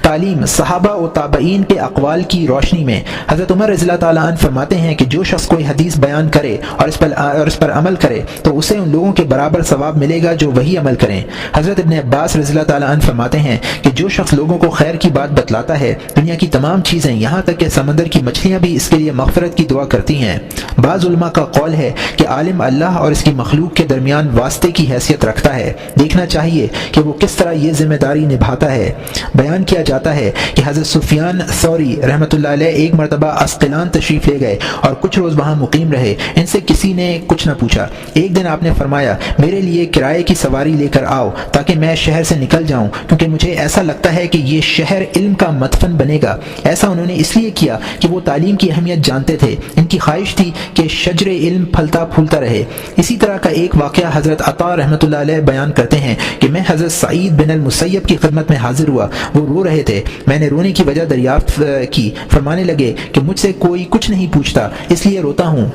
تعلیم صحابہ و تابعین کے اقوال کی روشنی میں حضرت عمر رضی اللہ تعالیٰ عنہ فرماتے ہیں کہ جو شخص کوئی حدیث بیان کرے اور اس پر عمل کرے تو اسے ان لوگوں کے برابر ثواب ملے گا جو وہی عمل کریں۔ حضرت ابن عباس رضی اللہ تعالیٰ عنہ فرماتے ہیں کہ جو شخص لوگوں کو خیر کی بات بتلاتا ہے، دنیا کی تمام چیزیں یہاں تک کہ سمندر کی مچھلیاں بھی اس کے لیے مغفرت کی دعا کرتی ہیں۔ بعض علماء کا قول ہے کہ عالم اللہ اور اس کی مخلوق کے درمیان واسطے کی حیثیت رکھتا ہے، دیکھنا چاہیے کہ وہ کس طرح یہ ذمہ داری نبھاتا ہے۔ بیان کیا جاتا ہے کہ حضرت سفیان ثوری رحمۃ اللہ علیہ ایک مرتبہ اسقلان تشریف لے گئے اور کچھ روز وہاں مقیم رہے۔ ان سے کسی نے کچھ نہ پوچھا۔ ایک دن آپ نے فرمایا، میرے لیے کرائے کی سواری لے کر آؤ تاکہ میں شہر سے نکل جاؤں، کیونکہ مجھے ایسا لگتا ہے کہ یہ شہر علم کا مدفن بنے گا۔ ایسا انہوں نے اس لیے کیا کہ وہ تعلیم کی اہمیت جانتے تھے، ان کی خواہش تھی کہ شجر علم پھلتا پھولتا رہے۔ اسی طرح کا ایک واقعہ حضرت عطا رحمۃ اللہ علیہ بیان کرتے ہیں کہ میں حضرت سعید بن المسیب کی خدمت میں حاضر ہوا، وہ رو رہے تھے۔ میں نے رونے کی وجہ دریافت کی، فرمانے لگے کہ مجھ سے کوئی کچھ نہیں پوچھتا، اس لیے روتا ہوں۔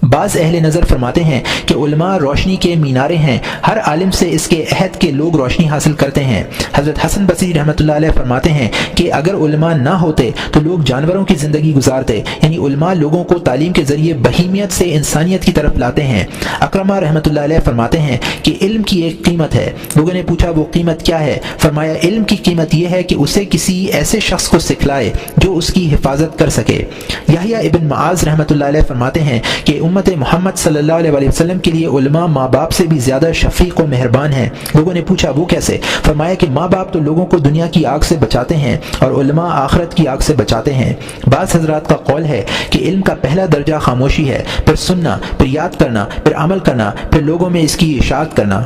بعض اہل نظر فرماتے ہیں کہ علماء روشنی کے مینارے ہیں، ہر عالم سے اس کے عہد کے لوگ روشنی حاصل کرتے ہیں۔ حضرت حسن بصری رحمۃ اللہ علیہ فرماتے ہیں کہ اگر علماء نہ ہوتے تو لوگ جانوروں کی زندگی گزارتے، یعنی علماء لوگوں کو تعلیم کے ذریعے بہیمیت سے انسانیت کی طرف لاتے ہیں۔ اکرمہ رحمۃ اللہ علیہ فرماتے ہیں کہ علم کی ایک قیمت ہے۔ لوگوں نے پوچھا وہ قیمت کیا ہے؟ فرمایا علم کی قیمت یہ ہے کہ اسے کسی ایسے شخص کو سکھلائے جو اس کی حفاظت کر سکے۔ یحییٰ ابن معاذ رحمۃ اللہ علیہ فرماتے ہیں کہ امت محمد صلی اللہ علیہ وسلم کے لیے علماء ماں باپ سے بھی زیادہ شفیق و مہربان ہیں۔ لوگوں نے پوچھا وہ کیسے؟ فرمایا کہ ماں باپ تو لوگوں کو دنیا کی آگ سے بچاتے ہیں اور علماء آخرت کی آگ سے بچاتے ہیں۔ بعض حضرات کا قول ہے کہ علم کا پہلا درجہ خاموشی ہے، پھر سننا، پھر یاد کرنا، پھر عمل کرنا، پھر لوگوں میں اس کی اشاعت کرنا۔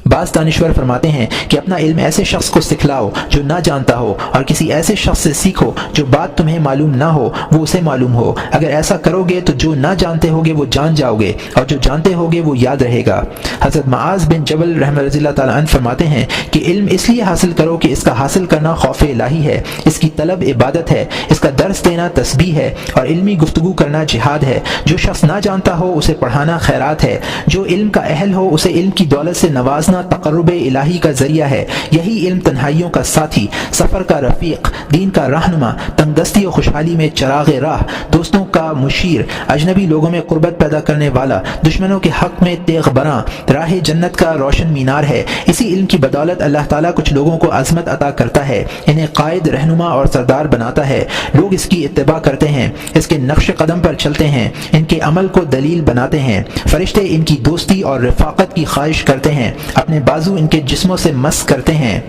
بعض دانشور فرماتے ہیں کہ اپنا علم ایسے شخص کو سکھلاؤ جو نہ جانتا ہو، اور کسی ایسے شخص سے سیکھو جو بات تمہیں معلوم نہ ہو وہ اسے معلوم ہو۔ اگر ایسا کرو گے تو جو نہ جانتے ہوگے وہ جان جاؤ گے، اور جو جانتے ہوگے وہ یاد رہے گا۔ حضرت معاذ بن جبل رحمۃ رضی اللہ تعالیٰ عنہ فرماتے ہیں کہ علم اس لیے حاصل کرو کہ اس کا حاصل کرنا خوف الہی ہے، اس کی طلب عبادت ہے، اس کا درس دینا تسبیح ہے، اور علمی گفتگو کرنا جہاد ہے۔ جو شخص نہ جانتا ہو اسے پڑھانا خیرات ہے، جو علم کا اہل ہو اسے علم کی دولت سے نوازنا تقرب الہی کا ذریعہ ہے۔ یہی علم تنہائیوں کا ساتھی، سفر کا رفیق، دین کا رہنما، تنگ دستی و خوشحالی میں چراغ راہ، دوستوں کا مشیر، اجنبی لوگوں میں قربت پیدا کرنے والا، دشمنوں کے حق میں تیغ براں، راہ جنت کا روشن مینار ہے۔ اسی علم کی بدولت اللہ تعالیٰ کچھ لوگوں کو عظمت عطا کرتا ہے، انہیں قائد، رہنما اور سردار بناتا ہے۔ لوگ اس کی اتباع کرتے ہیں، اس کے نقش قدم پر چلتے ہیں، ان کے عمل کو دلیل بناتے ہیں۔ فرشتے ان کی دوستی اور رفاقت کی خواہش کرتے ہیں، اپنے بازو ان کے جسموں سے مس کرتے ہیں۔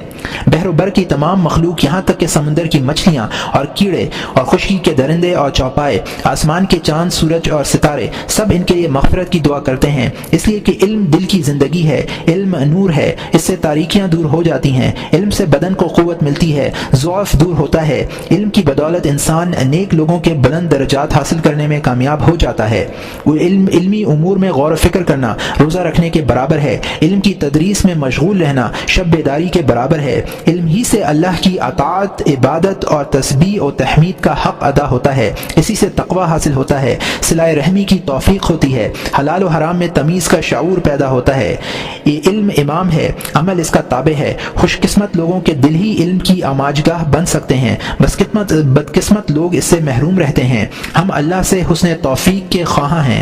بحر و بر کی تمام مخلوق، یہاں تک کہ سمندر کی مچھلیاں اور کیڑے اور خشکی کے درندے اور چوپائے، آسمان کے چاند، سورج اور ستارے، سب ان کے لیے مغفرت کی دعا کرتے ہیں، اس لیے کہ علم دل کی زندگی ہے، علم نور ہے، اس سے تاریکیاں دور ہو جاتی ہیں، علم سے بدن کو قوت ملتی ہے، ضعف دور ہوتا ہے۔ علم کی بدولت انسان نیک لوگوں کے بلند درجات حاصل کرنے میں کامیاب ہو جاتا ہے۔ وہ علمی امور میں غور و فکر کرنا روزہ رکھنے کے برابر ہے، علم کی تدریس میں مشغول رہنا شب بیداری کے برابر ہے۔ علم ہی سے اللہ کی اطاعت، عبادت اور تسبیح و تحمید کا حق ادا ہوتا ہے، اسی سے تقوی حاصل ہوتا ہے، صلہ رحمی کی توفیق ہوتی ہے، حلال و حرام میں تمیز کا شعور پیدا ہوتا ہے۔ یہ علم امام ہے، عمل اس کا تابع ہے۔ خوش قسمت لوگوں کے دل ہی علم کی آماجگاہ بن سکتے ہیں، بدقسمت لوگ اس سے محروم رہتے ہیں۔ ہم اللہ سے حسن توفیق کے خواہاں ہیں۔